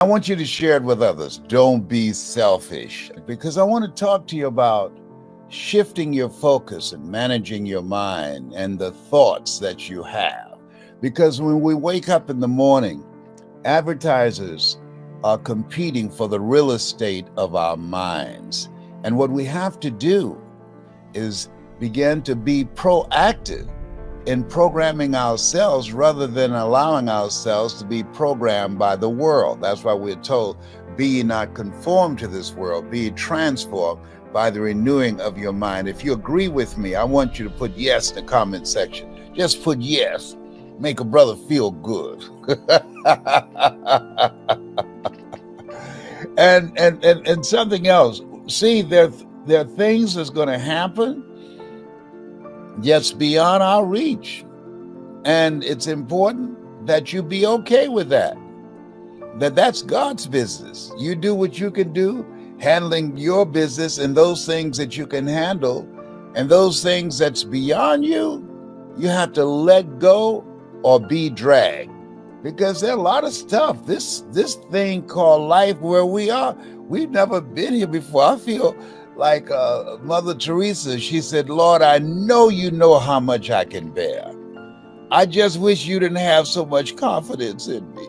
I want you to share it with others. Don't be selfish, because I want to talk to you about shifting your focus and managing your mind and the thoughts that you have. Because when we wake up in the morning, advertisers are competing for the real estate of our minds. And what we have to do is begin to be proactive in programming ourselves rather than allowing ourselves to be programmed by the world. That's why we're told, be ye not conformed to this world, be ye transformed by the renewing of your mind. If you agree with me, I want you to put yes in the comment section. Just put yes. Make a brother feel good. and something else. See, there are things that's going to happen just beyond our reach. And it's important that you be okay with that. That's God's business. You do what you can do, handling your business and those things that you can handle, and those things that's beyond you, you have to let go or be dragged. Because there's a lot of stuff, this thing called life where we are, we've never been here before. I feel like Mother Teresa, she said, Lord, I know you know how much I can bear. I just wish you didn't have so much confidence in me.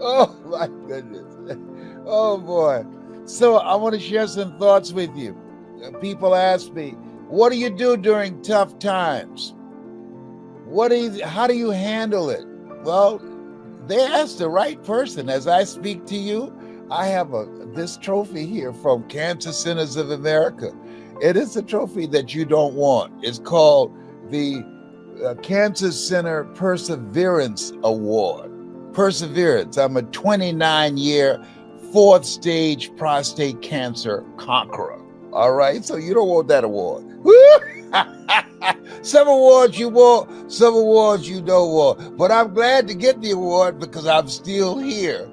Oh my goodness. Oh boy. So I want to share some thoughts with you. People ask me, what do you do during tough times? How do you handle it? Well, they asked the right person. As I speak to you, I have this trophy here from Cancer Centers of America. It is a trophy that you don't want. It's called the Cancer Center Perseverance Award. Perseverance. I'm a 29-year, 4th stage prostate cancer conqueror. All right, so you don't want that award. Some awards you want, some awards you don't want. But I'm glad to get the award because I'm still here.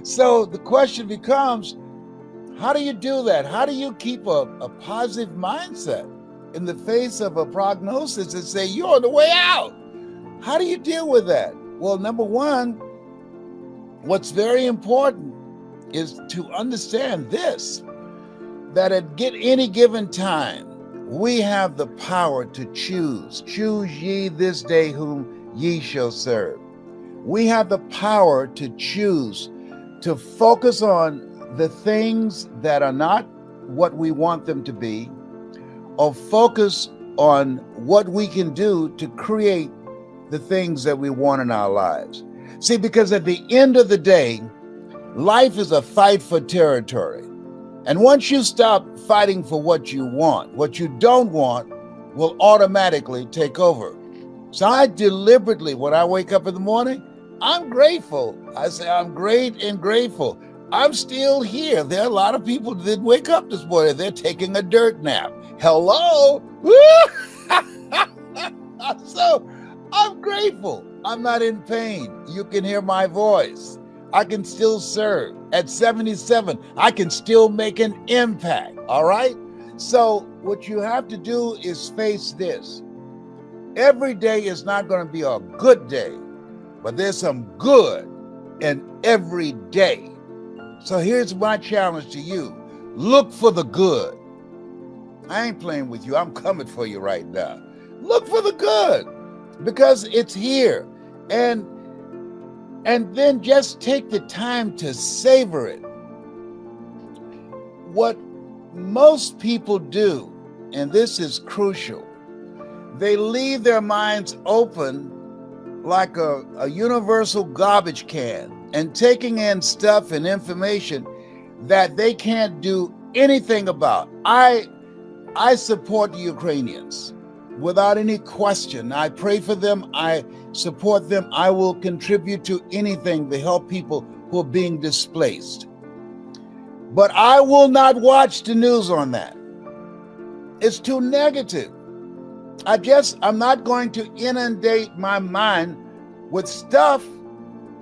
So the question becomes, how do you do that? How do you keep a positive mindset in the face of a prognosis and say, you're on the way out? How do you deal with that? Well, number one, what's very important is to understand this, that at any given time, we have the power to choose. Choose ye this day whom ye shall serve. We have the power to choose to focus on the things that are not what we want them to be, or focus on what we can do to create the things that we want in our lives. See, because at the end of the day, life is a fight for territory. And once you stop fighting for what you want, what you don't want will automatically take over. So I deliberately, when I wake up in the morning, I'm grateful. I say, I'm great and grateful. I'm still here. There are a lot of people that didn't wake up this morning. They're taking a dirt nap. Hello? So I'm grateful. I'm not in pain. You can hear my voice. I can still serve. At 77, I can still make an impact, all right? So what you have to do is face this. Every day is not going to be a good day, but there's some good in every day. So here's my challenge to you. Look for the good. I ain't playing with you. I'm coming for you right now. Look for the good because it's here. And then just take the time to savor it. What most people do, and this is crucial, they leave their minds open like a universal garbage can and taking in stuff and information that they can't do anything about. I support the Ukrainians without any question. I pray for them. I support them. I will contribute to anything to help people who are being displaced. But I will not watch the news on that. It's too negative. I'm not going to inundate my mind with stuff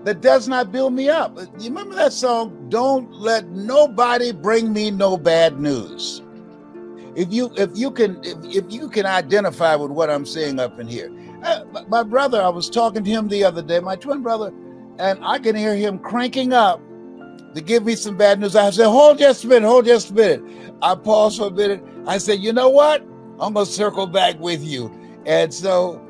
that does not build me up. You remember that song, Don't Let Nobody Bring Me No Bad News. If you can identify with what I'm saying up in here. My brother, I was talking to him the other day, my twin brother, and I can hear him cranking up to give me some bad news. I said, hold just a minute. I paused for a minute. I said, you know what? I'm going to circle back with you. And so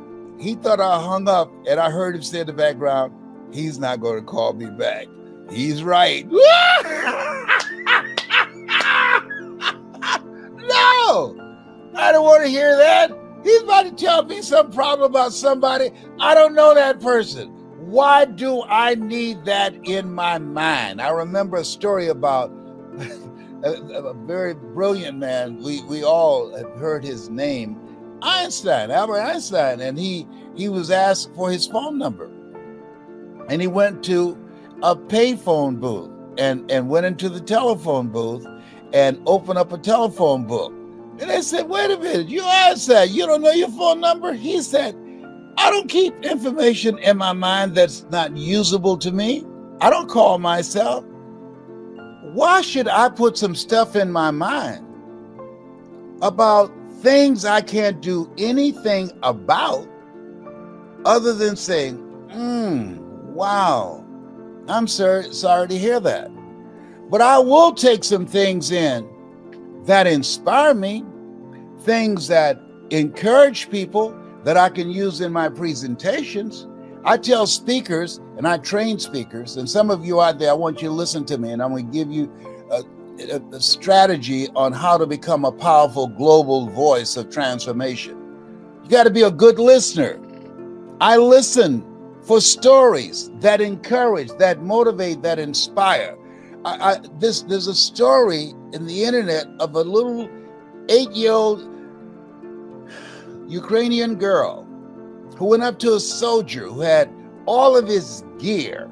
he thought I hung up, and I heard him say in the background, he's not going to call me back. He's right. No, I don't want to hear that. He's about to tell me some problem about somebody. I don't know that person. Why do I need that in my mind? I remember a story about a very brilliant man. We all have heard his name, Albert Einstein, and he was asked for his phone number. And he went to a payphone booth and went into the telephone booth and opened up a telephone book. And they said, wait a minute, you Einstein, you don't know your phone number? He said, I don't keep information in my mind that's not usable to me. I don't call myself. Why should I put some stuff in my mind about things I can't do anything about other than saying, wow, I'm sorry to hear that. But I will take some things in that inspire me, things that encourage people that I can use in my presentations. I tell speakers and I train speakers, and some of you out there, I want you to listen to me, and I'm going to give you a strategy on how to become a powerful global voice of transformation. You got to be a good listener. I listen for stories that encourage, that motivate, that inspire. There's a story in the internet of a little 8-year-old Ukrainian girl who went up to a soldier who had all of his gear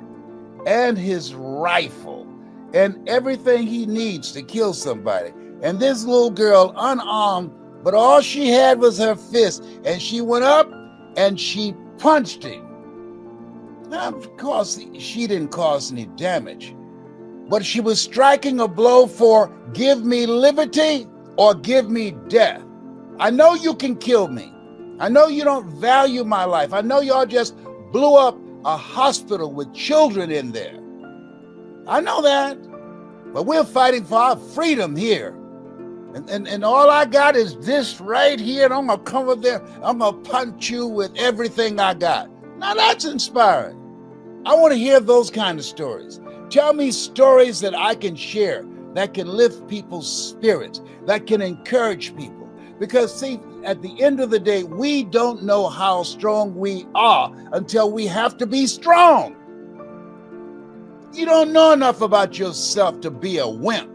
and his rifle and everything he needs to kill somebody. And this little girl, unarmed, but all she had was her fist, and she went up and she punched him. Now, of course, she didn't cause any damage, but she was striking a blow for give me liberty or give me death. I know you can kill me. I know you don't value my life. I know y'all just blew up a hospital with children in there. I know that, but we're fighting for our freedom here. And all I got is this right here, and I'm gonna come up there, I'm gonna punch you with everything I got. Now that's inspiring. I wanna hear those kind of stories. Tell me stories that I can share, that can lift people's spirits, that can encourage people. Because see, at the end of the day, we don't know how strong we are until we have to be strong. You don't know enough about yourself to be a wimp.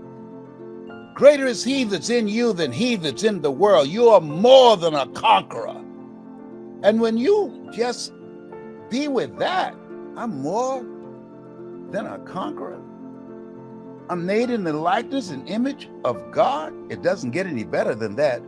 Greater is he that's in you than he that's in the world. You are more than a conqueror. And when you just be with that, I'm more than a conqueror. I'm made in the likeness and image of God. It doesn't get any better than that.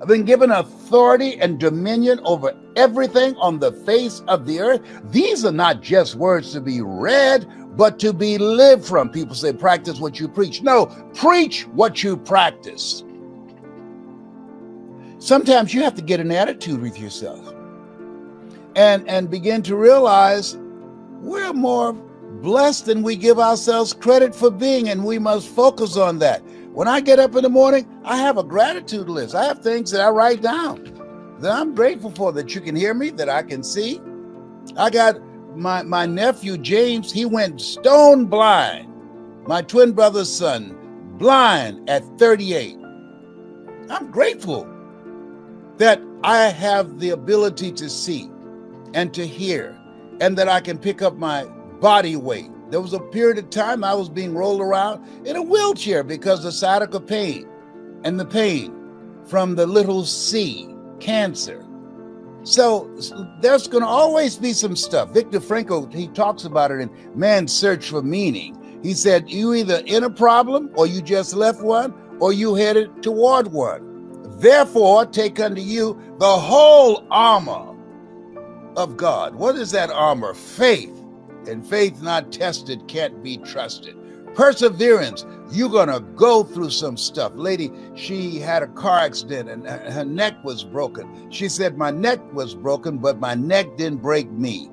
I've been given authority and dominion over everything on the face of the earth. These are not just words to be read, but to be lived from. People say, practice what you preach. No, preach what you practice. Sometimes you have to get an attitude with yourself and begin to realize we're more blessed than we give ourselves credit for being, and we must focus on that. When I get up in the morning, I have a gratitude list. I have things that I write down that I'm grateful for, that you can hear me, that I can see. I got my nephew, James, he went stone blind. My twin brother's son, blind at 38. I'm grateful that I have the ability to see and to hear, and that I can pick up my body weight. There was a period of time I was being rolled around in a wheelchair because of sciatica pain and the pain from the little C, cancer. So there's going to always be some stuff. Viktor Frankl, he talks about it in Man's Search for Meaning. He said, you either in a problem, or you just left one, or you headed toward one. Therefore, take unto you the whole armor of God. What is that armor? Faith. And faith not tested can't be trusted. Perseverance. You're going to go through some stuff. Lady, she had a car accident and her neck was broken. She said, my neck was broken, but my neck didn't break me.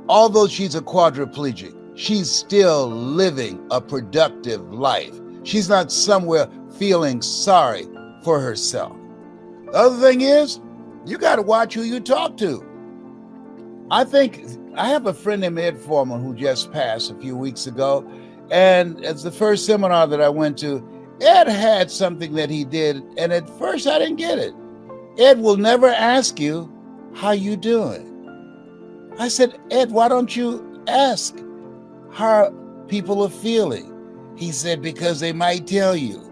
Although she's a quadriplegic, she's still living a productive life. She's not somewhere feeling sorry for herself. The other thing is, you got to watch who you talk to. I have a friend named Ed Foreman who just passed a few weeks ago. And it's the first seminar that I went to. Ed had something that he did, and at first I didn't get it. Ed will never ask you, how you doing? I said, Ed, why don't you ask how people are feeling? He said, because they might tell you.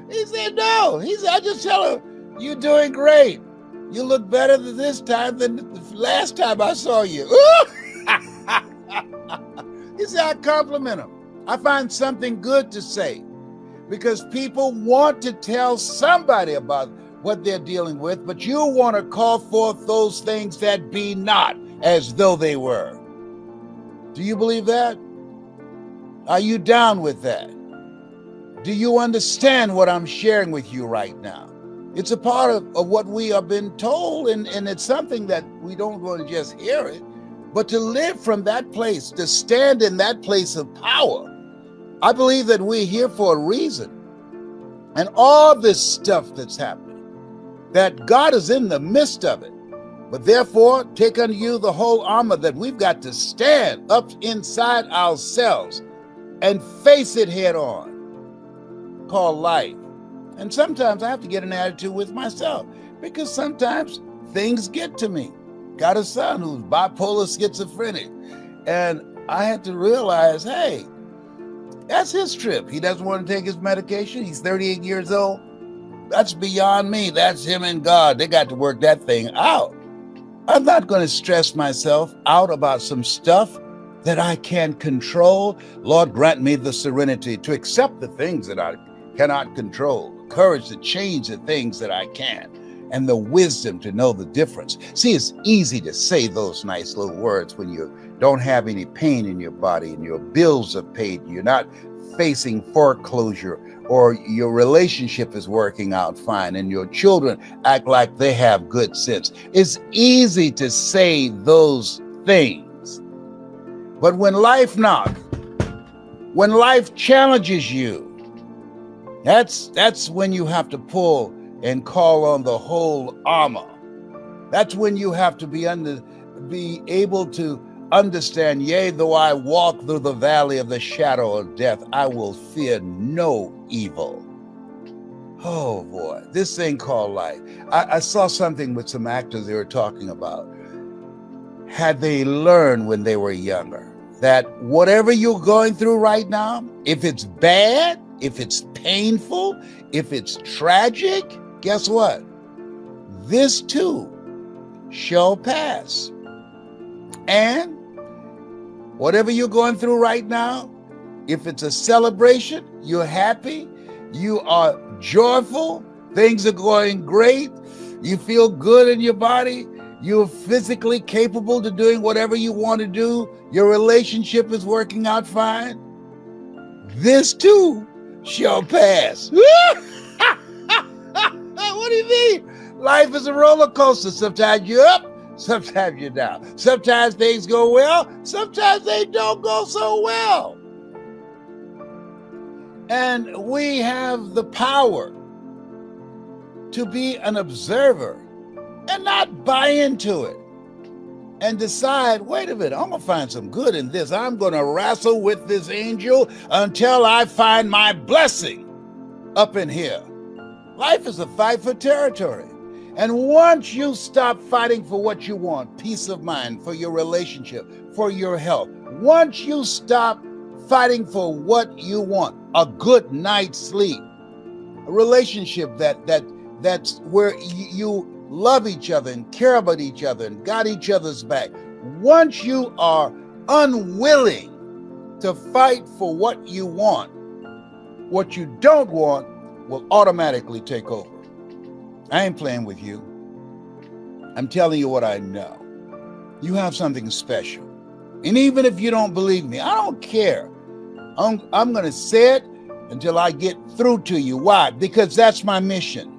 He said, no. He said, I just tell her, you're doing great. You look better this time than the last time I saw you. He said, I compliment him. I find something good to say because people want to tell somebody about what they're dealing with, but you want to call forth those things that be not as though they were. Do you believe that? Are you down with that? Do you understand what I'm sharing with you right now? It's a part of what we have been told, and it's something that we don't want to just hear it, but to live from that place, to stand in that place of power. I believe that we're here for a reason. And all this stuff that's happening, that God is in the midst of it. But therefore, take unto you the whole armor that we've got to stand up inside ourselves and face it head on, called life. And sometimes I have to get an attitude with myself because sometimes things get to me. Got a son who's bipolar schizophrenic. And I had to realize, hey, that's his trip. He doesn't want to take his medication. He's 38 years old. That's beyond me. That's him and God. They got to work that thing out. I'm not going to stress myself out about some stuff that I can't control. Lord, grant me the serenity to accept the things that I cannot control, the courage to change the things that I can, and the wisdom to know the difference. See, it's easy to say those nice little words when you don't have any pain in your body and your bills are paid, you're not facing foreclosure, or your relationship is working out fine and your children act like they have good sense. It's easy to say those things. But when life knocks, when life challenges you, that's when you have to pull and call on the whole armor. That's when you have to be able to understand, yea, though I walk through the valley of the shadow of death, I will fear no evil. Oh boy, this thing called life. I saw something with some actors they were talking about. Had they learned when they were younger that whatever you're going through right now, if it's bad, if it's painful, if it's tragic, guess what? This too shall pass. And whatever you're going through right now, if it's a celebration, you're happy, you are joyful, things are going great, you feel good in your body, you're physically capable to doing whatever you want to do, your relationship is working out fine, this too shall pass. What do you mean? Life is a roller coaster. Sometimes you're up, sometimes you're down. Sometimes things go well, sometimes they don't go so well. And we have the power to be an observer and not buy into it and decide, wait a minute, I'm going to find some good in this. I'm going to wrestle with this angel until I find my blessing up in here. Life is a fight for territory. And once you stop fighting for what you want, peace of mind, for your relationship, for your health, once you stop fighting for what you want, a good night's sleep, a relationship that's where you love each other and care about each other and got each other's back. Once you are unwilling to fight for what you want, what you don't want will automatically take over. I ain't playing with you. I'm telling you what I know. You have something special. And even if you don't believe me, I don't care. I'm going to say it until I get through to you. Why? Because that's my mission.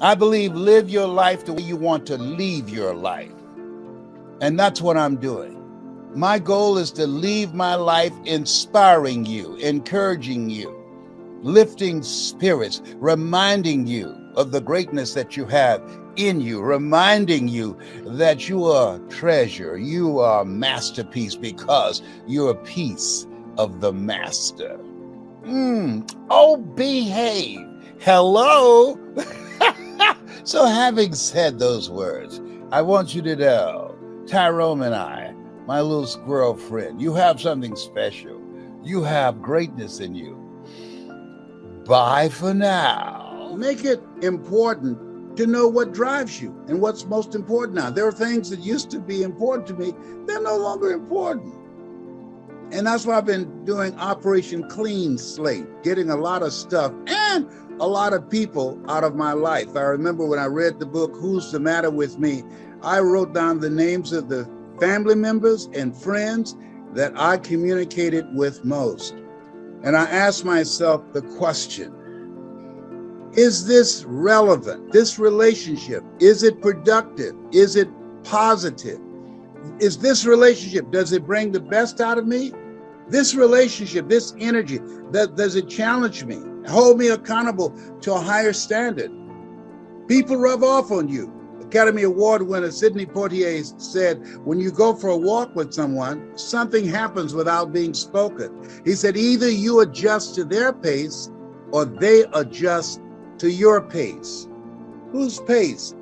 I believe live your life the way you want to leave your life. And that's what I'm doing. My goal is to leave my life inspiring you, encouraging you, lifting spirits, reminding you of the greatness that you have in you, reminding you that you are a treasure, you are a masterpiece because you're a piece of the master. Oh, behave. Hello. So having said those words, I want you to know, Tyrone and I, my little squirrel friend, you have something special. You have greatness in you. Bye for now. Make it important to know what drives you and what's most important now. There are things that used to be important to me. They're no longer important. And that's why I've been doing Operation Clean Slate, getting a lot of stuff and a lot of people out of my life. I remember when I read the book, Who's the Matter with Me? I wrote down the names of the family members and friends that I communicated with most. And I asked myself the question, is this relevant? This relationship, is it productive? Is it positive? Is this relationship, does it bring the best out of me? This relationship, this energy, does it challenge me? Hold me accountable to a higher standard? People rub off on you. Academy Award winner Sidney Poitier said, when you go for a walk with someone, something happens without being spoken. He said, either you adjust to their pace or they adjust to your pace. Whose pace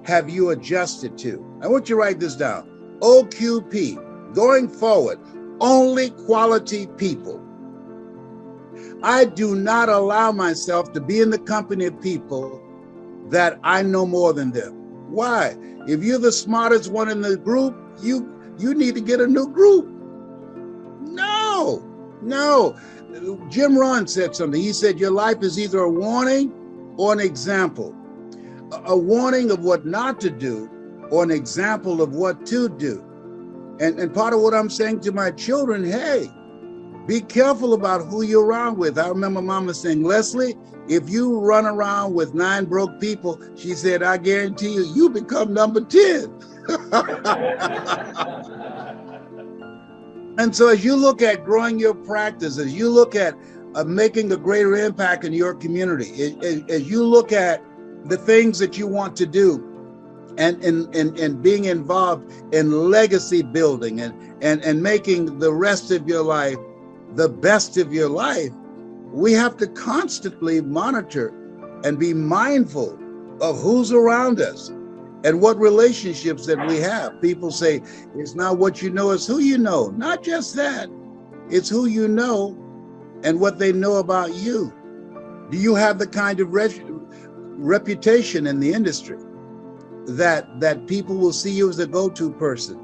have you adjusted to? I want you to write this down. OQP, going forward, only quality people. I do not allow myself to be in the company of people that I know more than them. Why? If you're the smartest one in the group, you need to get a new group. No. Jim Rohn said something. He said, your life is either a warning or an example. A warning of what not to do or an example of what to do. And part of what I'm saying to my children, hey, be careful about who you're around with. I remember Mama saying, Leslie, if you run around with 9 broke people, she said, I guarantee you, you become number 10. And so as you look at growing your practice, as you look at making a greater impact in your community, as you look at the things that you want to do, and being involved in legacy building and making the rest of your life the best of your life, we have to constantly monitor and be mindful of who's around us and what relationships that we have. People say, it's not what you know, it's who you know. Not just that, it's who you know and what they know about you. Do you have the kind of reputation in the industry that people will see you as a go-to person?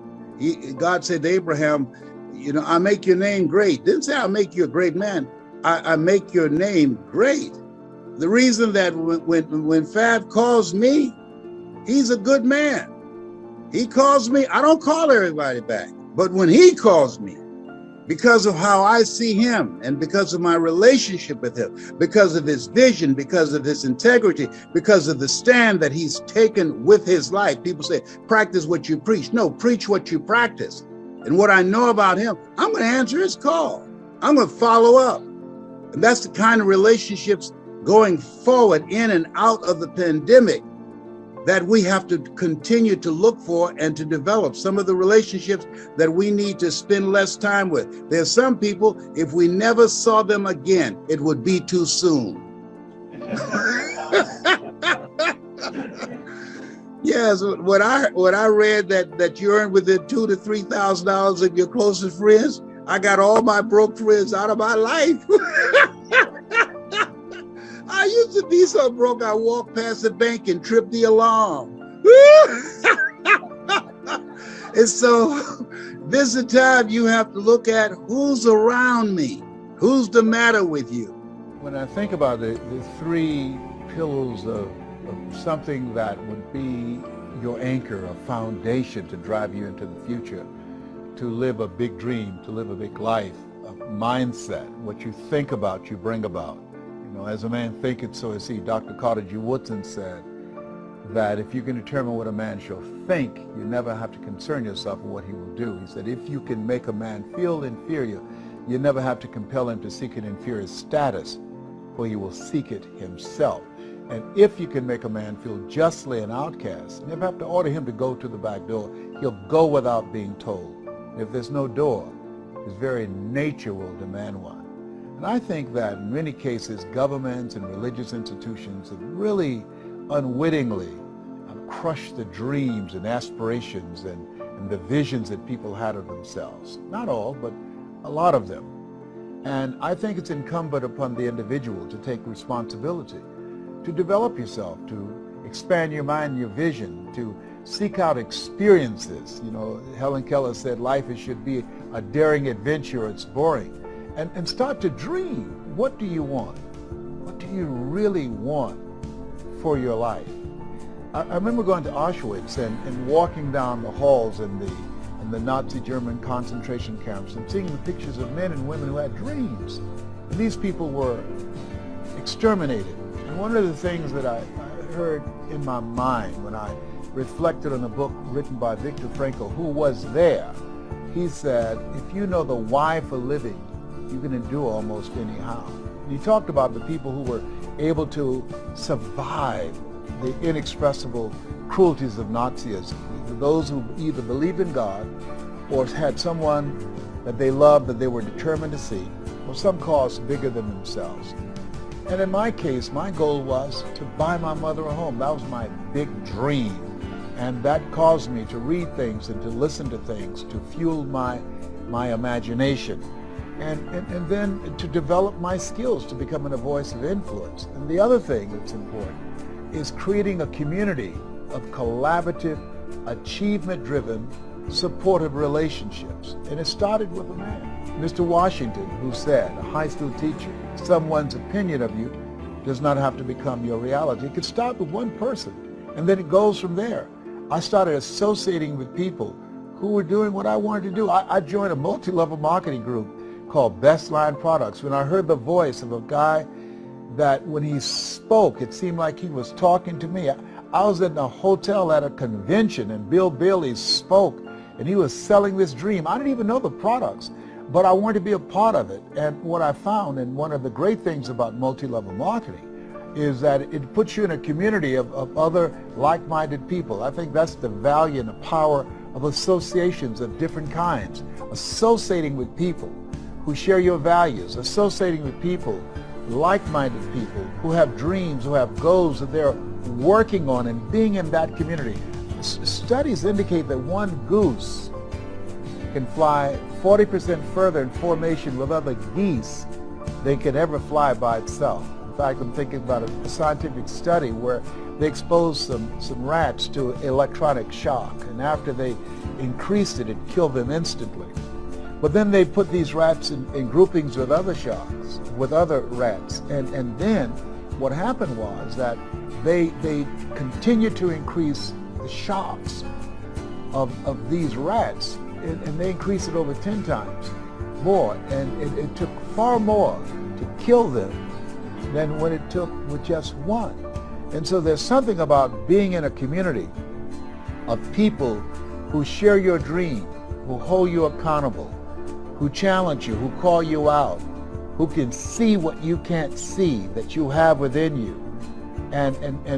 God said to Abraham, I make your name great. Didn't say I'll make you a great man. I make your name great. The reason that when Fab calls me, he's a good man. He calls me, I don't call everybody back. But when he calls me, because of how I see him and because of my relationship with him, because of his vision, because of his integrity, because of the stand that he's taken with his life. People say, practice what you preach. No, preach what you practice. And what I know about him, I'm going to answer his call. I'm going to follow up. And that's the kind of relationships going forward in and out of the pandemic that we have to continue to look for and to develop. Some of the relationships that we need to spend less time with. There's some people, if we never saw them again, it would be too soon. Yes, what I read that you earn within $2,000 to $3,000 of your closest friends, I got all my broke friends out of my life. I used to be so broke, I walked past the bank and tripped the alarm. And so this is the time you have to look at who's around me, who's the matter with you. When I think about the 3 pillars of something that would be your anchor, a foundation to drive you into the future, to live a big dream, to live a big life, a mindset. What you think about, you bring about. You know, as a man thinketh, so is he. Dr. Carter G. Woodson said that if you can determine what a man shall think, you never have to concern yourself with what he will do. He said, if you can make a man feel inferior, you never have to compel him to seek an inferior status, for he will seek it himself. And if you can make a man feel justly an outcast, you never have to order him to go to the back door. He'll go without being told. If there's no door, his very nature will demand one. And I think that in many cases, governments and religious institutions have really unwittingly crushed the dreams and aspirations and the visions that people had of themselves. Not all, but a lot of them. And I think it's incumbent upon the individual to take responsibility, to develop yourself, to expand your mind and your vision, to seek out experiences. You know, Helen Keller said life should be a daring adventure, it's boring. And start to dream. What do you want? What do you really want for your life? I remember going to Auschwitz and walking down the halls in the Nazi German concentration camps and seeing the pictures of men and women who had dreams. And these people were exterminated. And one of the things that I heard in my mind when I reflected on a book written by Viktor Frankl, who was there, he said, if you know the why for living, you can endure almost anyhow. And he talked about the people who were able to survive the inexpressible cruelties of Nazism. Those who either believed in God or had someone that they loved that they were determined to see, or some cause bigger than themselves. And in my case, my goal was to buy my mother a home. That was my big dream. And that caused me to read things and to listen to things, to fuel my imagination. And then to develop my skills to becoming a voice of influence. And the other thing that's important is creating a community of collaborative, achievement-driven, supportive relationships. And it started with a man, Mr. Washington, who said, a high school teacher, someone's opinion of you does not have to become your reality. It could start with one person, and then it goes from there. I started associating with people who were doing what I wanted to do. I joined a multi-level marketing group called Best Line Products. When I heard the voice of a guy that when he spoke, it seemed like he was talking to me. I was in a hotel at a convention and Bill Bailey spoke and he was selling this dream. I didn't even know the products, but I wanted to be a part of it. And what I found, and one of the great things about multi-level marketing, is that it puts you in a community of other like-minded people. I think that's the value and the power of associations of different kinds. Associating with people who share your values, associating with people, like-minded people who have dreams, who have goals that they're working on, and being in that community. Studies indicate that one goose can fly 40% further in formation with other geese than can ever fly by itself. In fact, I'm thinking about a scientific study where they exposed some rats to electronic shock, and after they increased it, it killed them instantly. But then they put these rats in groupings with other sharks, with other rats, and then what happened was that they continued to increase the shocks of these rats, and they increased it over 10 times more, and it took far more to kill them than what it took with just one. And so there's something about being in a community of people who share your dream, who hold you accountable, who challenge you, who call you out, who can see what you can't see that you have within you, and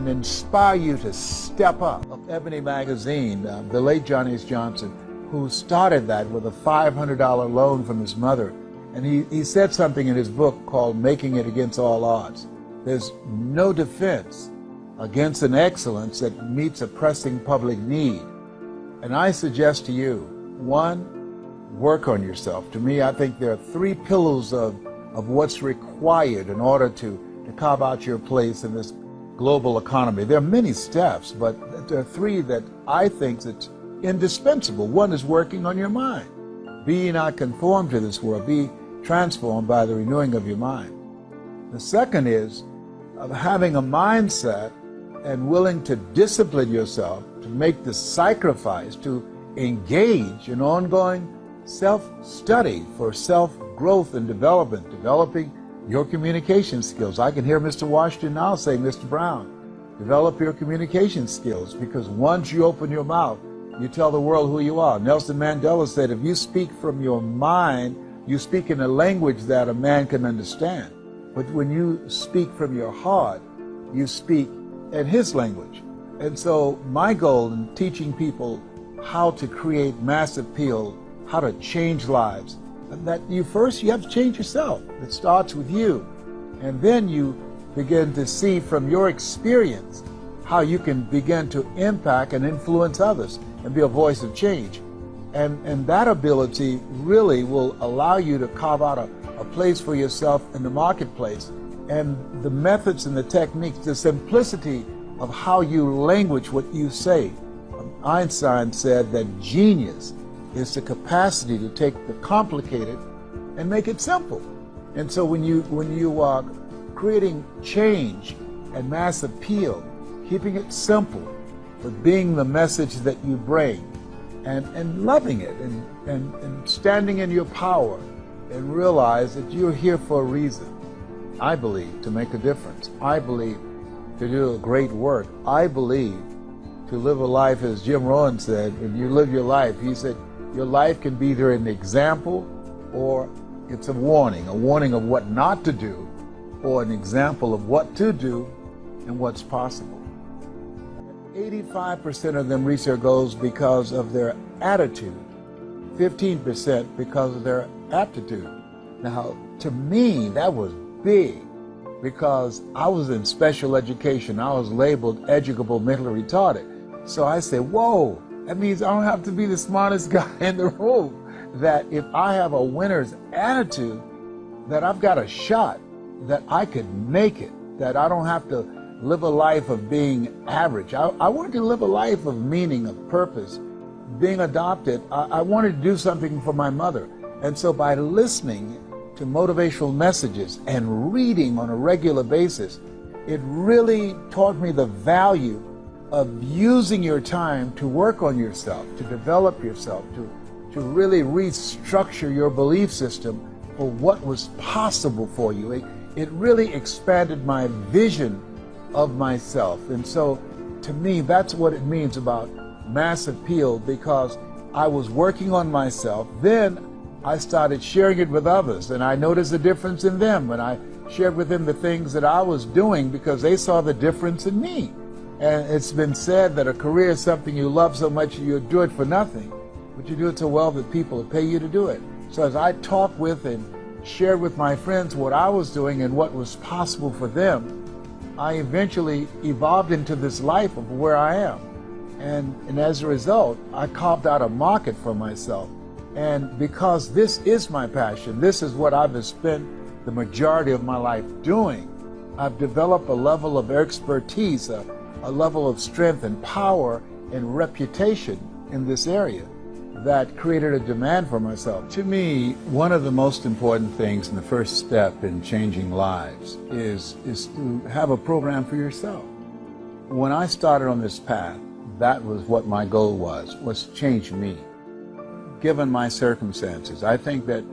inspire you to step up. Of Ebony magazine, the late John H. Johnson, who started that with a $500 loan from his mother. And he said something in his book called Making It Against All Odds. There's no defense against an excellence that meets a pressing public need. And I suggest to you, one, work on yourself. To me, I think there are three pillars of what's required in order to carve out your place in this global economy. There are many steps, but there are three that I think that's indispensable. One is working on your mind. Be ye not conformed to this world, be transformed by the renewing of your mind. The second is of having a mindset and willing to discipline yourself to make the sacrifice to engage in ongoing self-study for self-growth and development, developing your communication skills. I can hear Mr. Washington now say, Mr. Brown, develop your communication skills, because once you open your mouth, you tell the world who you are. Nelson Mandela said, if you speak from your mind, you speak in a language that a man can understand. But when you speak from your heart, you speak in his language. And so my goal in teaching people how to create mass appeal, how to change lives, that you have to change yourself. It starts with you. And then you begin to see from your experience how you can begin to impact and influence others and be a voice of change. And that ability really will allow you to carve out a place for yourself in the marketplace. And the methods and the techniques, the simplicity of how you language what you say. Einstein said that genius is the capacity to take the complicated and make it simple. And so when you are creating change and mass appeal, keeping it simple, but being the message that you bring, and loving it, and standing in your power, and realize that you're here for a reason. I believe to make a difference. I believe to do a great work. I believe to live a life, as Jim Rohn said, when you live your life, he said, your life can be either an example or it's a warning of what not to do, or an example of what to do and what's possible. 85% of them reach their goals because of their attitude, 15% because of their aptitude. Now, to me, that was big, because I was in special education. I was labeled educable mentally retarded. So I said, whoa, that means I don't have to be the smartest guy in the room. That if I have a winner's attitude, that I've got a shot, that I could make it, that I don't have to live a life of being average. I wanted to live a life of meaning, of purpose. Being adopted, I wanted to do something for my mother. And so by listening to motivational messages and reading on a regular basis, it really taught me the value of using your time to work on yourself, to develop yourself, to really restructure your belief system for what was possible for you. It really expanded my vision of myself. And so to me, that's what it means about mass appeal, because I was working on myself. Then I started sharing it with others, and I noticed a difference in them when I shared with them the things that I was doing, because they saw the difference in me. And it's been said that a career is something you love so much you do it for nothing, but you do it so well that people will pay you to do it. So as I talked with and shared with my friends what I was doing and what was possible for them, I eventually evolved into this life of where I am. And as a result, I carved out a market for myself. And because this is my passion, this is what I've spent the majority of my life doing, I've developed a level of expertise, a level of strength and power and reputation in this area that created a demand for myself. To me, one of the most important things and the first step in changing lives is to have a program for yourself. When I started on this path, that was what my goal was to change me. Given my circumstances, I think that,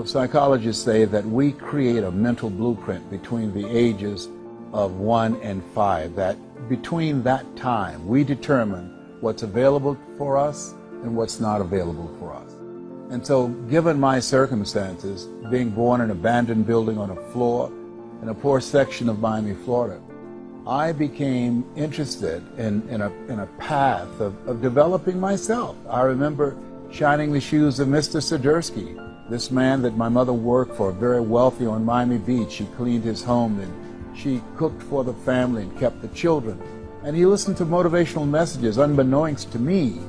psychologists say that we create a mental blueprint between the ages of 1 and 5, that between that time, we determine what's available for us and what's not available for us. And so, given my circumstances, being born in an abandoned building on a floor in a poor section of Miami, Florida, I became interested in a path of developing myself. I remember shining the shoes of Mr. Sidursky, this man that my mother worked for, very wealthy on Miami Beach. She cleaned his home and she cooked for the family and kept the children. And he listened to motivational messages, unbeknownst to me.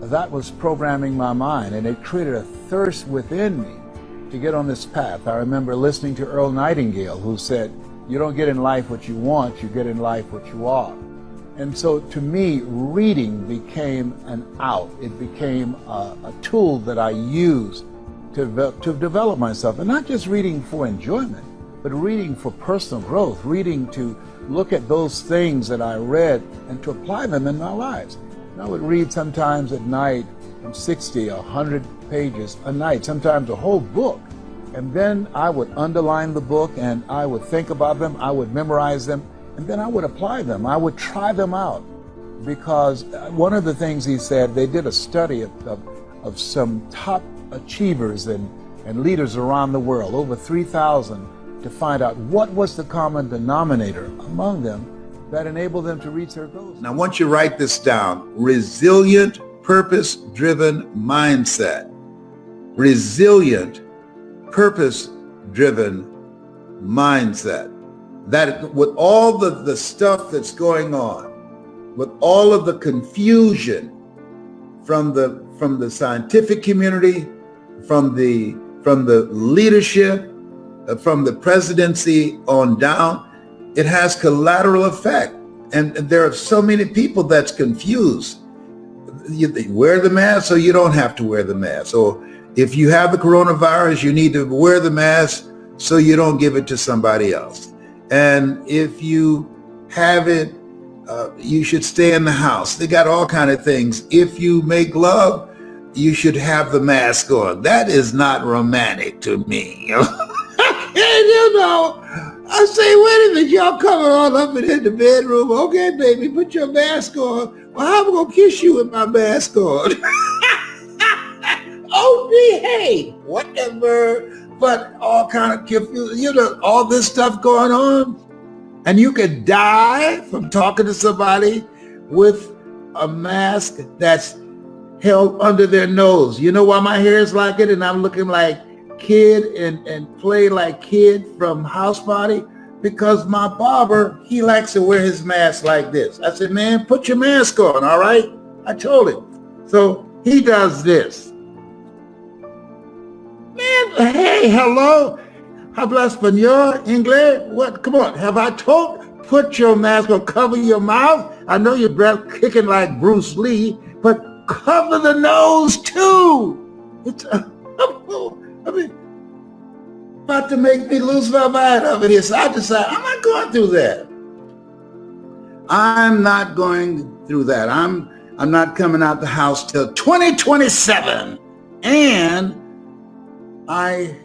That was programming my mind, and it created a thirst within me to get on this path. I remember listening to Earl Nightingale, who said, you don't get in life what you want, you get in life what you are. And so to me, reading became an out. It became a tool that I used to develop myself. And not just reading for enjoyment, but reading for personal growth, reading to look at those things that I read and to apply them in my lives. I would read sometimes at night from 60, 100 pages a night, sometimes a whole book. And then I would underline the book and I would think about them, I would memorize them, and then I would apply them. I would try them out. Because one of the things he said, they did a study of some top achievers and leaders around the world, over 3,000, to find out what was the common denominator among them that enabled them to reach their goals. Now, once you write this down, resilient, purpose-driven mindset. Resilient, purpose-driven mindset. That with all the stuff that's going on, with all of the confusion from the scientific community, from the leadership, from the presidency on down, it has collateral effect. And there are so many people that's confused. You wear the mask or you don't have to wear the mask. Or if you have the coronavirus, you need to wear the mask so you don't give it to somebody else. And if you have it, you should stay in the house. They got all kind of things. If you make love, you should have the mask on. That is not romantic to me. And you know, I say, wait a minute, y'all coming all up in the bedroom. Okay, baby, put your mask on. Well, how am I gonna kiss you with my mask on? Oh, behave, whatever. But all kind of confused, you know, all this stuff going on. And you could die from talking to somebody with a mask that's held under their nose. You know why my hair is like it and I'm looking like Kid and play like Kid from House Party? Because my barber, he likes to wear his mask like this. I said, man, put your mask on, all right? I told him. So he does this. Man, hey, hello. Habla español, English? What? Come on. Have I told? Put your mask on, cover your mouth. I know your breath kicking like Bruce Lee, but cover the nose too. It's, I mean, about to make me lose my mind over here. So I decided I'm not going through that. I'm not going through that. I'm not coming out the house till 2027. And I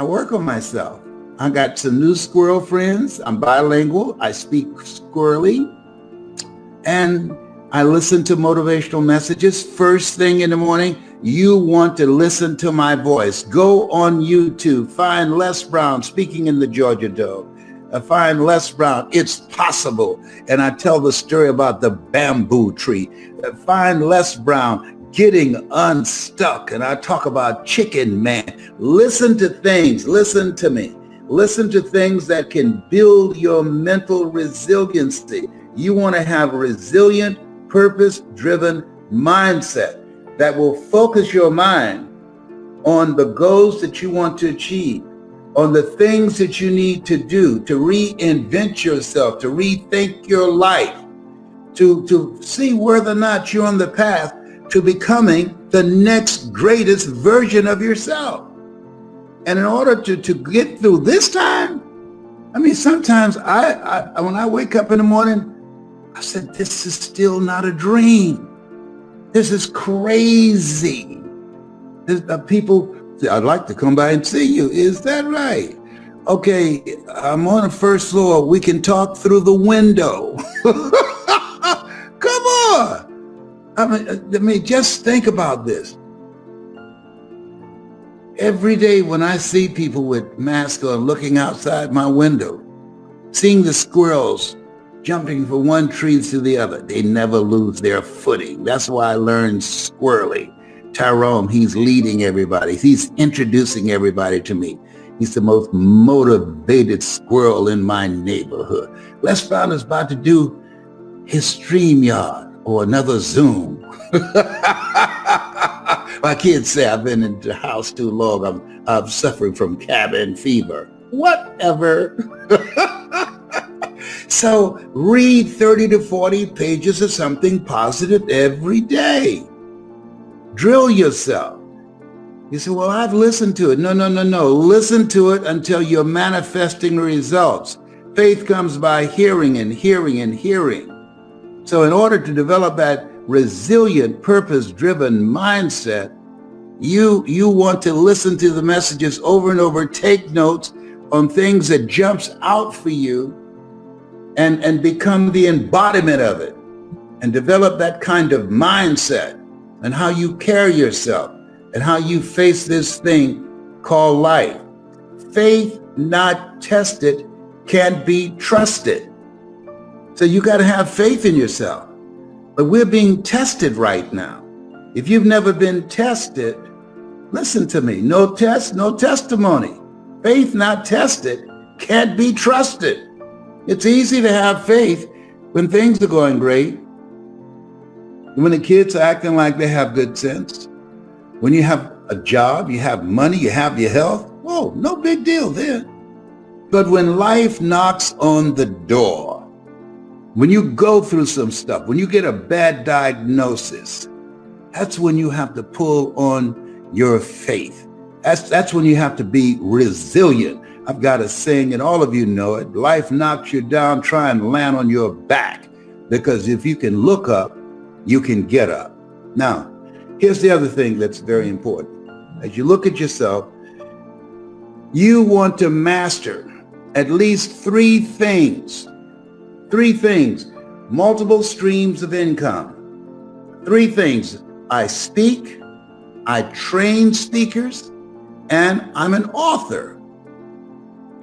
work on myself. I got some new squirrel friends. I'm bilingual. I speak squirrely. And I listen to motivational messages first thing in the morning. You want to listen to my voice. Go on YouTube. Find Les Brown speaking in the Georgia Dome. Find Les Brown. It's possible. And I tell the story about the bamboo tree. Find Les Brown getting unstuck. And I talk about Chicken Man. Listen to things. Listen to me. Listen to things that can build your mental resiliency. You want to have a resilient, purpose-driven mindset that will focus your mind on the goals that you want to achieve, on the things that you need to do, to reinvent yourself, to rethink your life, to see whether or not you're on the path to becoming the next greatest version of yourself. And in order to get through this time, I mean, sometimes I when I wake up in the morning, I said, this is still not a dream. This is crazy. People say, I'd like to come by and see you. Is that right? Okay, I'm on the first floor. We can talk through the window. Come on. I mean, just think about this. Every day when I see people with masks on looking outside my window, seeing the squirrels jumping from one tree to the other, they never lose their footing. That's why I learned squirrely. Tyrone, he's leading everybody. He's introducing everybody to me. He's the most motivated squirrel in my neighborhood. Les Brown is about to do his StreamYard or another Zoom. My kids say I've been in the house too long. I'm suffering from cabin fever. Whatever. So read 30 to 40 pages of something positive every day. Drill yourself. You say, well, I've listened to it. No. Listen to it until you're manifesting results. Faith comes by hearing and hearing and hearing. So in order to develop that resilient, purpose-driven mindset, you want to listen to the messages over and over, take notes on things that jumps out for you, and become the embodiment of it, and develop that kind of mindset and how you carry yourself and how you face this thing called life. Faith not tested can't be trusted. So you got to have faith in yourself. But we're being tested right now. If you've never been tested, listen to me. No test, no testimony. Faith not tested can't be trusted. It's easy to have faith when things are going great. When the kids are acting like they have good sense. When you have a job, you have money, you have your health. Whoa, no big deal there. But when life knocks on the door, when you go through some stuff, when you get a bad diagnosis, that's when you have to pull on your faith. That's when you have to be resilient. I've got a saying, and all of you know it. Life knocks you down, try and land on your back. Because if you can look up, you can get up. Now, here's the other thing that's very important. As you look at yourself, you want to master at least three things, multiple streams of income. Three things: I speak, I train speakers, and I'm an author.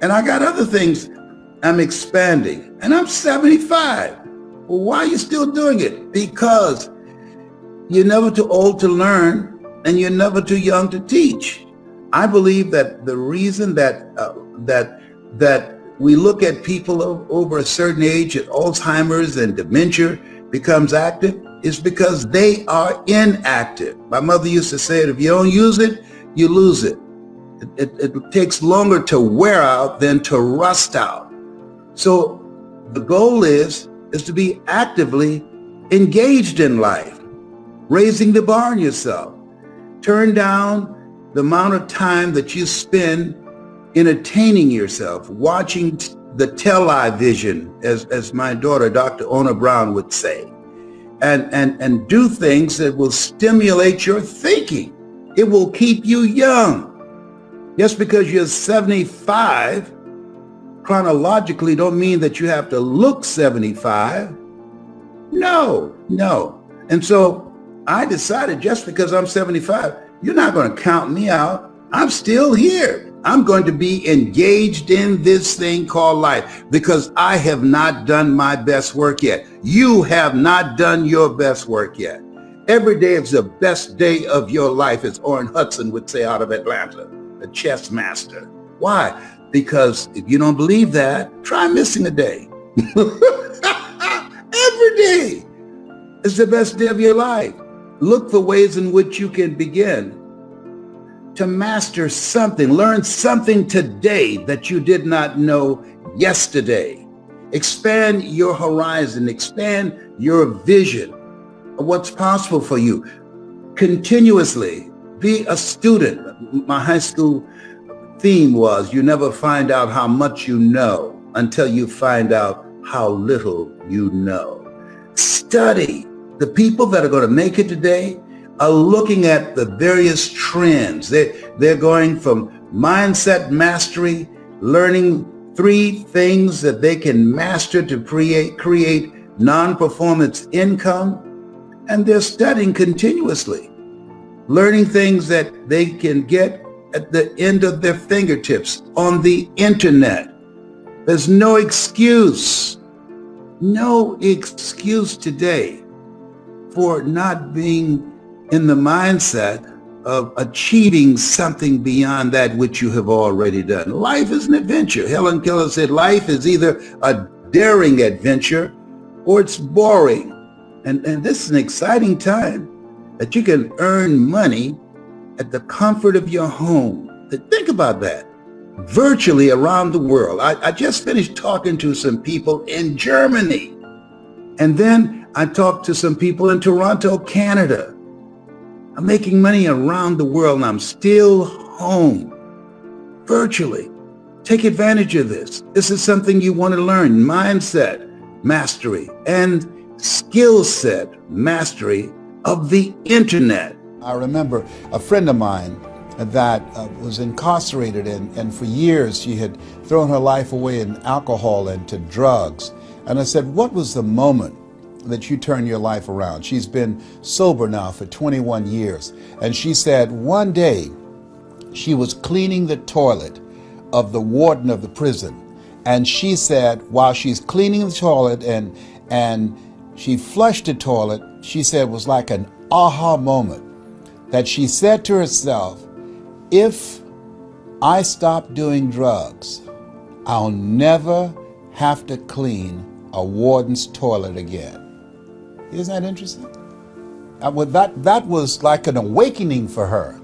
And I got other things I'm expanding, and I'm 75. Well, why are you still doing it? Because you're never too old to learn, and you're never too young to teach. I believe that the reason that we look at people over a certain age, at Alzheimer's and dementia becomes active, is because they are inactive. My mother used to say it: if you don't use it, you lose it. It takes longer to wear out than to rust out. So the goal is to be actively engaged in life, raising the bar on yourself. Turn down the amount of time that you spend entertaining yourself, watching the television, as my daughter, Dr. Ona Brown, would say, and do things that will stimulate your thinking. It will keep you young. Just because you're 75, chronologically don't mean that you have to look 75. No. And so I decided, just because I'm 75, you're not going to count me out. I'm still here. I'm going to be engaged in this thing called life, because I have not done my best work yet. You have not done your best work yet. Every day is the best day of your life, as Orrin Hudson would say out of Atlanta, the chess master. Why? Because if you don't believe that, try missing a day. Every day is the best day of your life. Look for ways in which you can begin to master something, learn something today that you did not know yesterday. Expand your horizon, expand your vision of what's possible for you. Continuously be a student. My high school theme was, you never find out how much you know until you find out how little you know. Study. The people that are going to make it today are looking at the various trends. They're going from mindset mastery, learning three things that they can master to create non-performance income, and they're studying continuously, learning things that they can get at the end of their fingertips on the internet. There's no excuse today for not being in the mindset of achieving something beyond that which you have already done. Life is an adventure. Helen Keller said life is either a daring adventure or it's boring. And this is an exciting time that you can earn money at the comfort of your home. Think about that. Virtually around the world. I just finished talking to some people in Germany. And then I talked to some people in Toronto, Canada. I'm making money around the world and I'm still home, virtually. Take advantage of this. This is something you want to learn, mindset mastery. And skill set, mastery of the internet. I remember a friend of mine that was incarcerated, and for years she had thrown her life away in alcohol and to drugs. And I said, what was the moment that you turned your life around? She's been sober now for 21 years. And she said one day she was cleaning the toilet of the warden of the prison. And she said, while she's cleaning the toilet and she flushed the toilet, she said it was like an aha moment that she said to herself, if I stop doing drugs, I'll never have to clean a warden's toilet again. Isn't that interesting? That was like an awakening for her.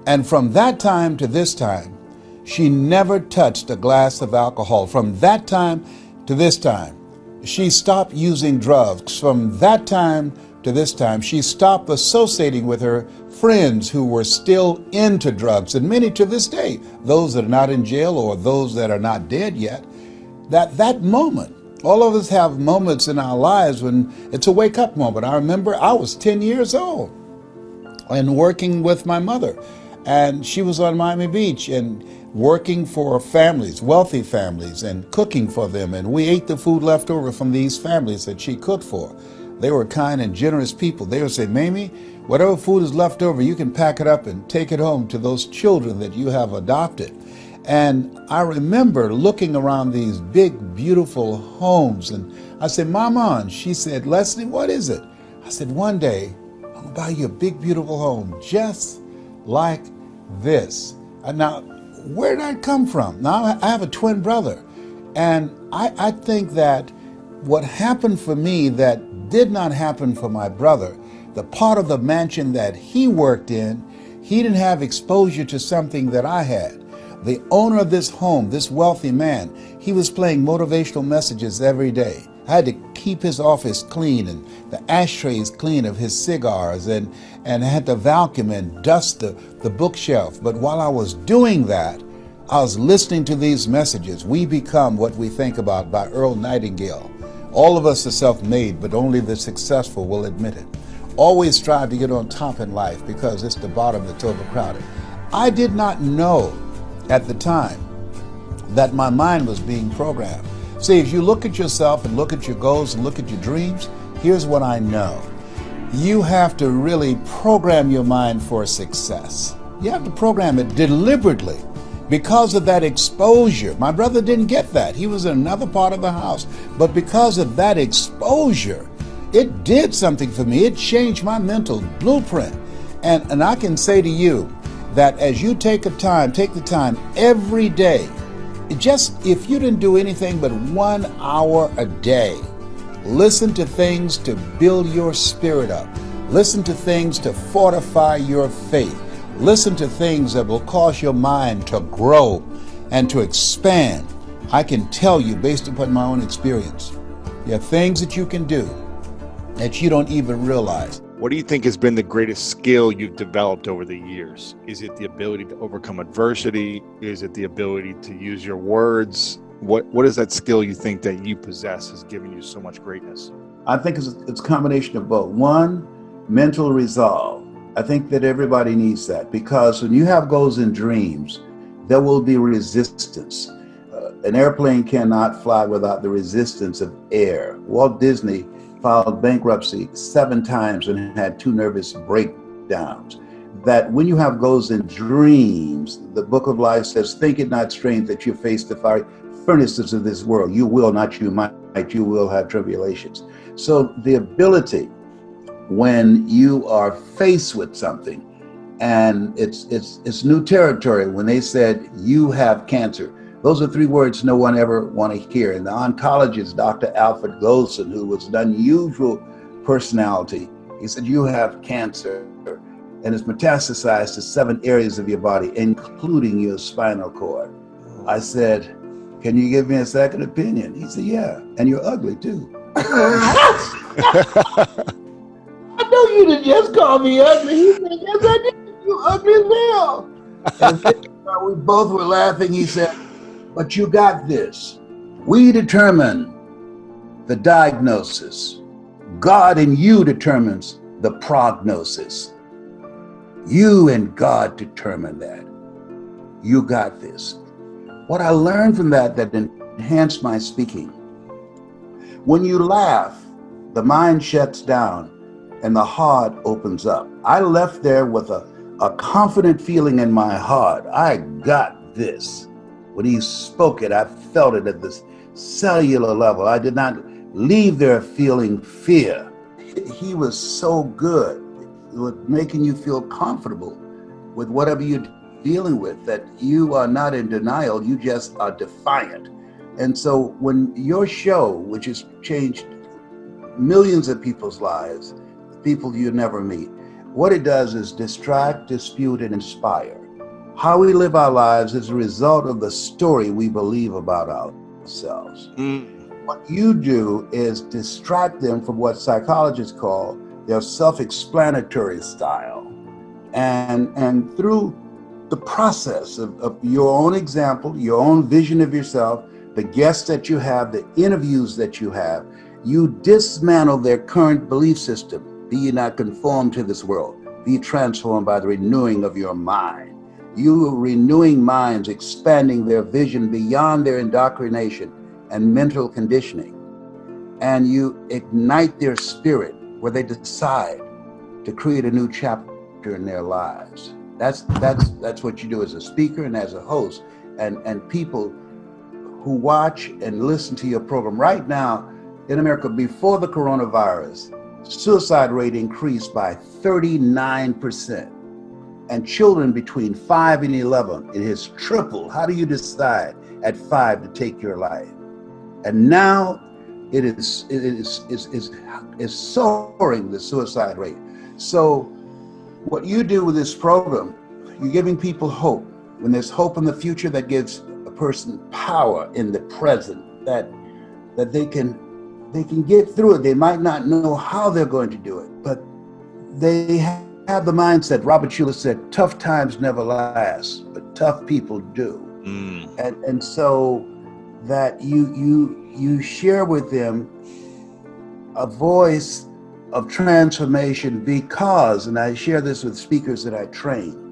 And from that time to this time, she never touched a glass of alcohol. From that time to this time, she stopped using drugs. From that time to this time, she stopped associating with her friends who were still into drugs. And many to this day, those that are not in jail or those that are not dead yet, that moment, all of us have moments in our lives when it's a wake-up moment. I remember I was 10 years old and working with my mother, and she was on Miami Beach and working for families, wealthy families, and cooking for them. And we ate the food left over from these families that she cooked for. They were kind and generous people. They would say, Mamie, whatever food is left over, you can pack it up and take it home to those children that you have adopted. And I remember looking around these big, beautiful homes, and I said, Mama, and she said, Leslie, what is it? I said, one day, I'm gonna buy you a big, beautiful home, just like this. And now, where did that come from? Now, I have a twin brother, and I think that what happened for me that did not happen for my brother, the part of the mansion that he worked in, he didn't have exposure to something that I had. The owner of this home, this wealthy man, he was playing motivational messages every day. I had to keep his office clean and the ashtrays clean of his cigars, and I had to vacuum and dust the bookshelf. But while I was doing that, I was listening to these messages. We become what we think about, by Earl Nightingale. All of us are self-made, but only the successful will admit it. Always strive to get on top in life, because it's the bottom that's overcrowded. I did not know at the time that my mind was being programmed. See, if you look at yourself and look at your goals and look at your dreams, here's what I know. You have to really program your mind for success. You have to program it deliberately because of that exposure. My brother didn't get that. He was in another part of the house. But because of that exposure, it did something for me. It changed my mental blueprint. And I can say to you, that as you take the time every day, if you didn't do anything but 1 hour a day, listen to things to build your spirit up. Listen to things to fortify your faith. Listen to things that will cause your mind to grow and to expand. I can tell you, based upon my own experience, there are things that you can do that you don't even realize. What do you think has been the greatest skill you've developed over the years? Is it the ability to overcome adversity? Is it the ability to use your words? What is that skill you think that you possess has given you so much greatness? I think it's a combination of both. One, mental resolve. I think that everybody needs that, because when you have goals and dreams, there will be resistance. An airplane cannot fly without the resistance of air. Walt Disney filed bankruptcy 7 times and had 2 nervous breakdowns. That when you have goals and dreams, the book of life says, think it not strange that you face the fiery furnaces of this world. You will, not you might, you will have tribulations. So the ability, when you are faced with something and it's new territory, when they said you have cancer, those are 3 words no one ever want to hear. And the oncologist, Dr. Alfred Goldson, who was an unusual personality, he said, you have cancer, and it's metastasized to 7 areas of your body, including your spinal cord. I said, can you give me a second opinion? He said, yeah, and you're ugly too. I know you didn't just call me ugly. He said, yes, I did. You ugly as hell. And then, we both were laughing. He said, but you got this. We determine the diagnosis, God in you determines the prognosis. You and God determine that. You got this. What I learned from that enhanced my speaking. When you laugh, the mind shuts down and the heart opens up. I left there with a confident feeling in my heart. I got this. When he spoke it, I felt it at this cellular level. I did not leave there feeling fear. He was so good with making you feel comfortable with whatever you're dealing with, that you are not in denial, you just are defiant. And so when your show, which has changed millions of people's lives, people you never meet, what it does is distract, dispute, and inspire. How we live our lives is a result of the story we believe about ourselves. What you do is distract them from what psychologists call their self-explanatory style. And through the process of your own example, your own vision of yourself, the guests that you have, the interviews that you have, you dismantle their current belief system. Be ye not conformed to this world. Be transformed by the renewing of your mind. You are renewing minds, expanding their vision beyond their indoctrination and mental conditioning. And you ignite their spirit where they decide to create a new chapter in their lives. That's what you do as a speaker and as a host. And people who watch and listen to your program right now in America, before the coronavirus, suicide rate increased by 39%. And children between 5 and 11, it has tripled. How do you decide at 5 to take your life? And now it is soaring, the suicide rate. So what you do with this program, you're giving people hope. When there's hope in the future, that gives a person power in the present, that they can get through it. They might not know how they're going to do it, but they have the mindset. Robert Schuller said, tough times never last, but tough people do. And so that you share with them a voice of transformation, because, and I share this with speakers that I train,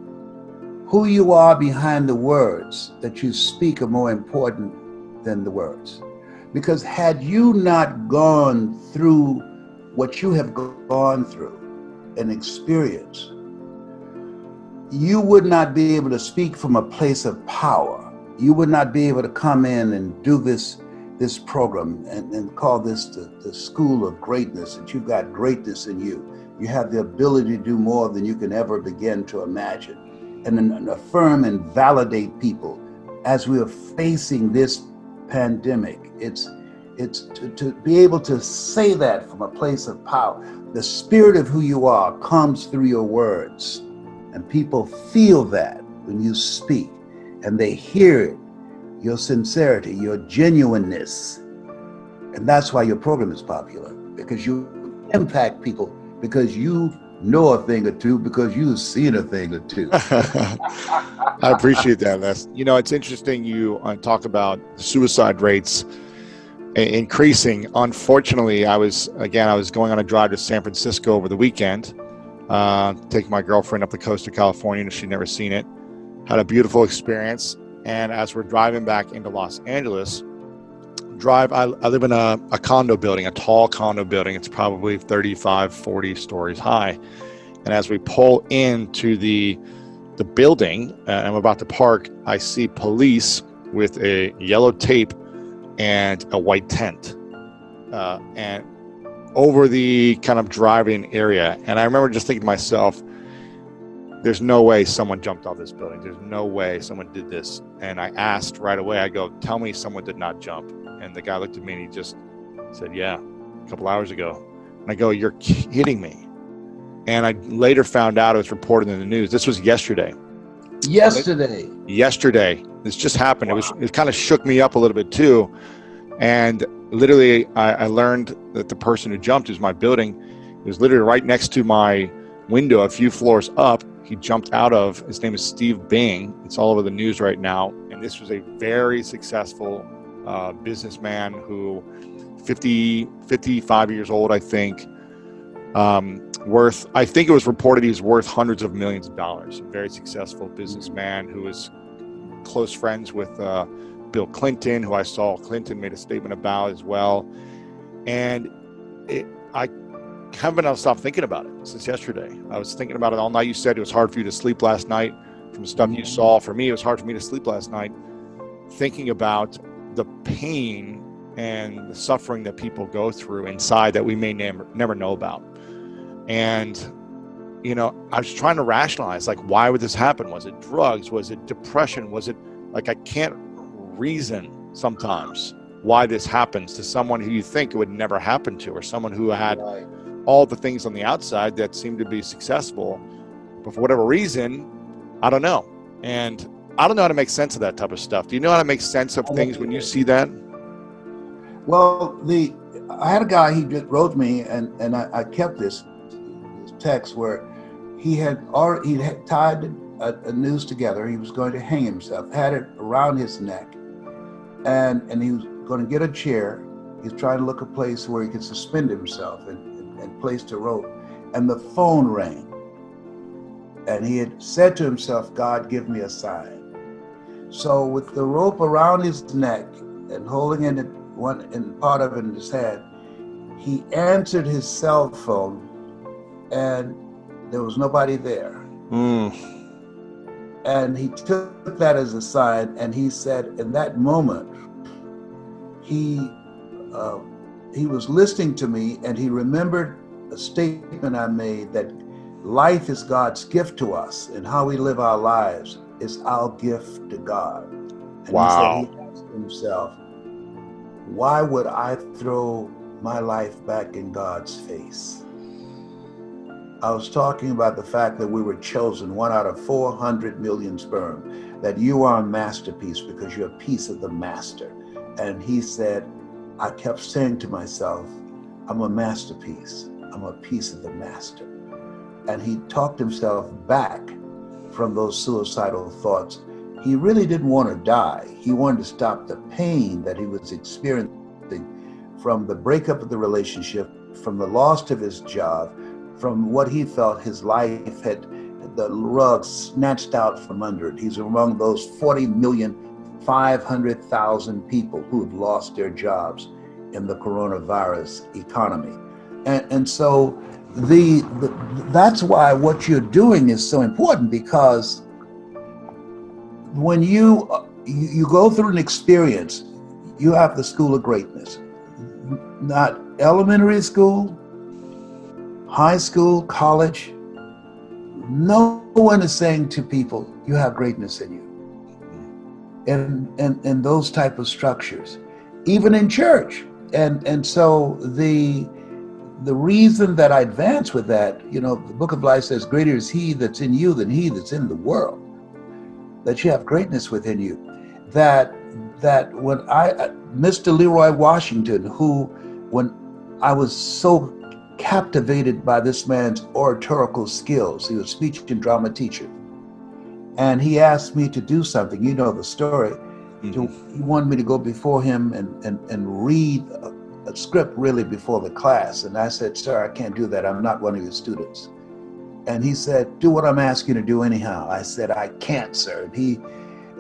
who you are behind the words that you speak are more important than the words. Because had you not gone through what you have gone through and experienced, you would not be able to speak from a place of power. You would not be able to come in and do this program and call this the school of greatness, that you've got greatness in you. You have the ability to do more than you can ever begin to imagine. And then affirm and validate people as we are facing this pandemic. It's to be able to say that from a place of power. The spirit of who you are comes through your words, and people feel that when you speak, and they hear it, your sincerity, your genuineness. And that's why your program is popular, because you impact people, because you know a thing or two, because you've seen a thing or two. I appreciate that, Les. You know, it's interesting you talk about suicide rates increasing. Unfortunately, I was going on a drive to San Francisco over the weekend, taking my girlfriend up the coast of California, and she'd never seen it. Had a beautiful experience. And as we're driving back into Los Angeles, I live in a condo building, a tall condo building. It's probably 35, 40 stories high. And as we pull into the building, and I'm about to park, I see police with a yellow tape and a white tent, and over the kind of driving area. And I remember just thinking to myself, there's no way someone jumped off this building. There's no way someone did this. And I asked right away, I go, tell me someone did not jump. And the guy looked at me and he just said, yeah, a couple hours ago. And I go, you're kidding me. And I later found out it was reported in the news. This was yesterday. Yesterday. This just happened. Wow. It kind of shook me up a little bit too. And literally I learned that the person who jumped is my building. It was literally right next to my window, a few floors up. He jumped out of, his name is Steve Bing. It's all over the news right now. And this was a very successful businessman who 55 years old, I think, worth, I think it was reported he was worth hundreds of millions of dollars. A very successful businessman who was close friends with Bill Clinton, who I saw Clinton made a statement about as well. And I haven't been able to stop thinking about it since yesterday. I was thinking about it all night. You said it was hard for you to sleep last night from the stuff you saw. For me, it was hard for me to sleep last night thinking about the pain and the suffering that people go through inside that we may never know about. And, you know, I was trying to rationalize, like, why would this happen? Was it drugs? Was it depression? Was it, like, I can't reason sometimes why this happens to someone who you think it would never happen to, or someone who had all the things on the outside that seemed to be successful, but for whatever reason, I don't know. And I don't know how to make sense of that type of stuff. Do you know how to make sense of things when you see that? Well, I had a guy, he just wrote me, and I kept this text where he had tied a noose together. He was going to hang himself, had it around his neck, and he was going to get a chair. He's trying to look a place where he could suspend himself and placed a rope, and the phone rang. And he had said to himself, God, give me a sign. So with the rope around his neck and holding part of it in his hand, he answered his cell phone, and there was nobody there. And he took that as a sign, and he said in that moment, he was listening to me, and he remembered a statement I made that life is God's gift to us, and how we live our lives is our gift to God. And wow. He said, he asked himself, why would I throw my life back in God's face? I was talking about the fact that we were chosen, 1 out of 400 million sperm, that you are a masterpiece because you're a piece of the master. And he said, I kept saying to myself, I'm a masterpiece. I'm a piece of the master. And he talked himself back from those suicidal thoughts. He really didn't want to die. He wanted to stop the pain that he was experiencing from the breakup of the relationship, from the loss of his job, from what he felt his life had the rug snatched out from under it. He's among those 40,500,000 people who have lost their jobs in the coronavirus economy. And so that's why what you're doing is so important, because when you go through an experience, you have the school of greatness, not elementary school, high school, college. No one is saying to people, you have greatness in you. In those type of structures, even in church. And so the reason that I advance with that, you know, the Book of Life says, greater is he that's in you than he that's in the world. That you have greatness within you. That when Mr. Leroy Washington, who, when I was so captivated by this man's oratorical skills, he was a speech and drama teacher, and he asked me to do something, you know the story. He wanted me to go before him and read a script really before the class. And I said, sir, I can't do that. I'm not one of your students. And he said, do what I'm asking you to do anyhow. I said, I can't, sir.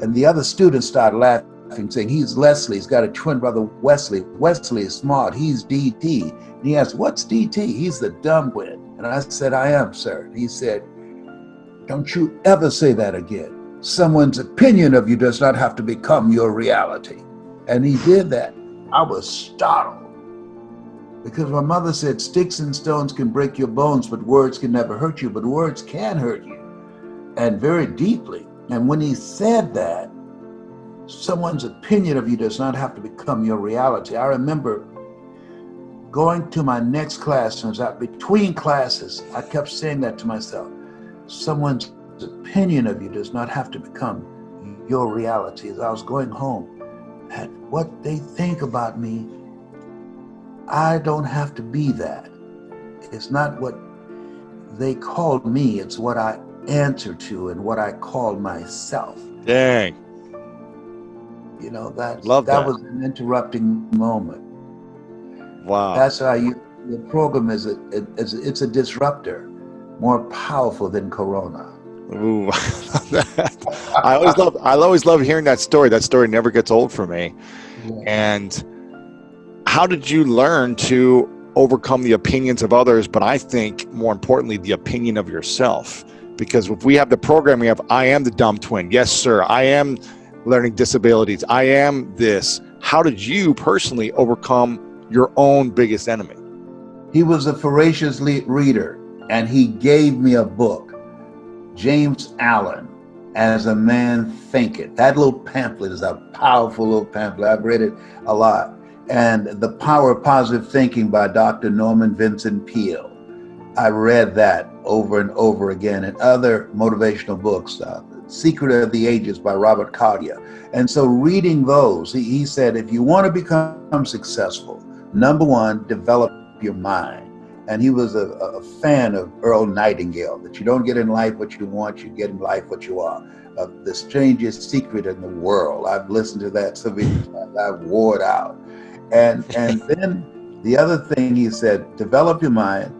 And the other students started laughing, saying, he's Leslie. He's got a twin brother, Wesley. Wesley is smart. He's DT. And he asked, what's DT? He's the dumb one. And I said, I am, sir. And he said, don't you ever say that again. Someone's opinion of you does not have to become your reality. And he did that. I was startled. Because my mother said, sticks and stones can break your bones, but words can never hurt you. But words can hurt you, and very deeply. And when he said that, someone's opinion of you does not have to become your reality. I remember going to my next class, and between classes, I kept saying that to myself. Someone's opinion of you does not have to become your reality. As I was going home, and what they think about me, I don't have to be that. It's not what they called me, it's what I answer to and what I call myself. Dang. You know, that was an interrupting moment. Wow. That's how the program is it's a disruptor, more powerful than Corona. Ooh, I always love hearing that story. That story never gets old for me. Yeah. And how did you learn to overcome the opinions of others, but I think more importantly, the opinion of yourself? Because if we have the program, we have, I am the dumb twin. Yes, sir. I am learning disabilities. I am this. How did you personally overcome your own biggest enemy? He was a voracious reader, and he gave me a book, James Allen, As a Man Thinketh. That little pamphlet is a powerful little pamphlet. I've read it a lot. And The Power of Positive Thinking by Dr. Norman Vincent Peale. I read that over and over again, and other motivational books, Secret of the Ages by Robert Collier. And so reading those, he said, if you want to become successful, number one, develop your mind. And he was a fan of Earl Nightingale, that you don't get in life what you want, you get in life what you are. The strangest secret in the world. I've listened to that so many times, I've wore it out. And then the other thing he said, develop your mind.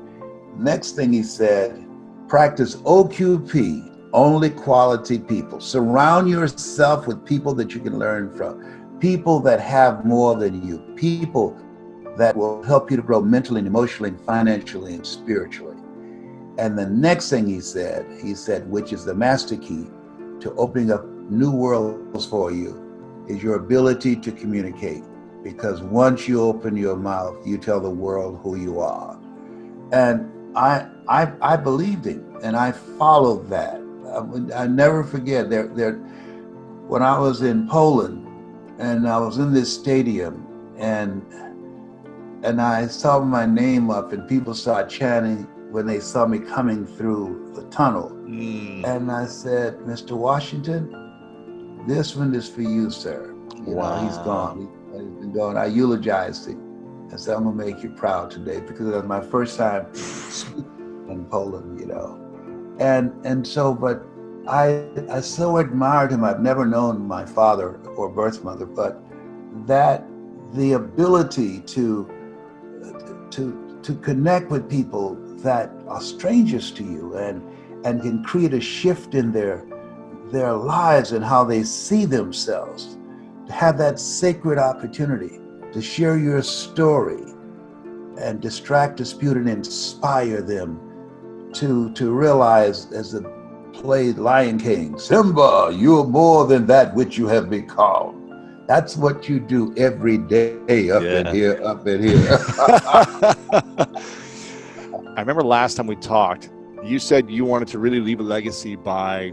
Next thing he said, practice OQP, only quality people. Surround yourself with people that you can learn from, people that have more than you, people that will help you to grow mentally and emotionally and financially and spiritually. And the next thing he said, which is the master key to opening up new worlds for you, is your ability to communicate. Because once you open your mouth, you tell the world who you are. And I believed him, and I followed that. I never forget when I was in Poland, and I was in this stadium, and I saw my name up, and people started chanting when they saw me coming through the tunnel. And I said, Mr. Washington, this one is for you, sir. You know, he's gone. He's been gone. I eulogized him. I said, I'm gonna make you proud today, because it was my first time speaking in Poland, you know. And so, but I so admired him. I've never known my father or birth mother, but that the ability to connect with people that are strangers to you and can create a shift in their lives and how they see themselves, to have that sacred opportunity to share your story and distract, dispute, and inspire them to realize, as the play Lion King, Simba, you're more than that which you have become. That's what you do every day, up in here. I remember last time we talked, you said you wanted to really leave a legacy by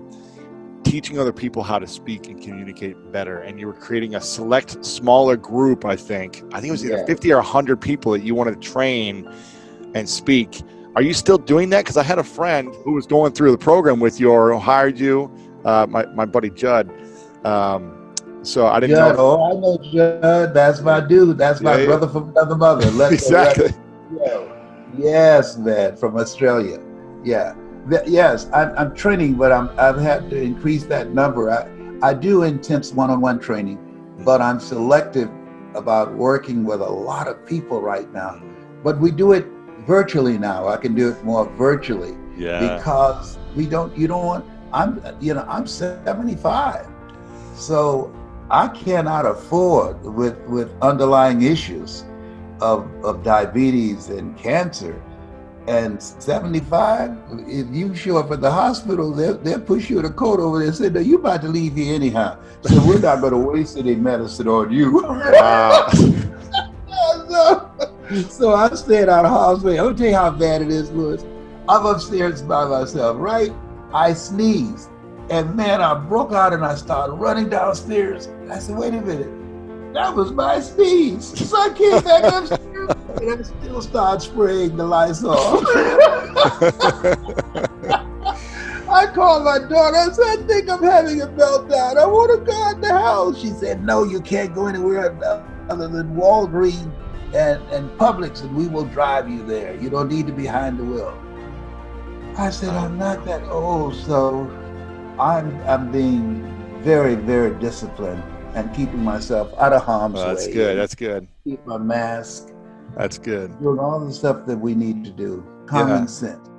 teaching other people how to speak and communicate better. And you were creating a select, smaller group, I think it was either 50 or 100 people that you wanted to train and speak. Are you still doing that? Because I had a friend who was going through the program with you or hired you, my buddy Judd. So I didn't know. Oh, I know Judd. That's my dude. That's my brother from another mother. Exactly. Yes, man, from Australia. Yeah. Yes, I'm training, but I've had to increase that number. I do intense one-on-one training, but I'm selective about working with a lot of people right now. But we do it virtually now. I can do it more virtually because I'm 75. So I cannot afford with underlying issues of diabetes and cancer. And 75, if you show up at the hospital, they'll push you in a coat over there and say, no, you're about to leave here anyhow. So we're not going to waste any medicine on you. So I stayed out of hospital. I'll tell you how bad it is, Louis. I'm upstairs by myself, right? I sneezed. And man, I broke out and I started running downstairs. I said, wait a minute. That was my sneeze. So I came back upstairs and I still started spraying the Lysol. I called my daughter. I said, I think I'm having a meltdown. I want to go out the house. She said, no, you can't go anywhere other than Walgreens and Publix, and we will drive you there. You don't need to be behind the wheel. I said, I'm not that old, so I'm being very, very disciplined and keeping myself out of harm's way. That's good. That's good. Keep my mask. That's good. Doing all the stuff that we need to do. Yeah. Common sense.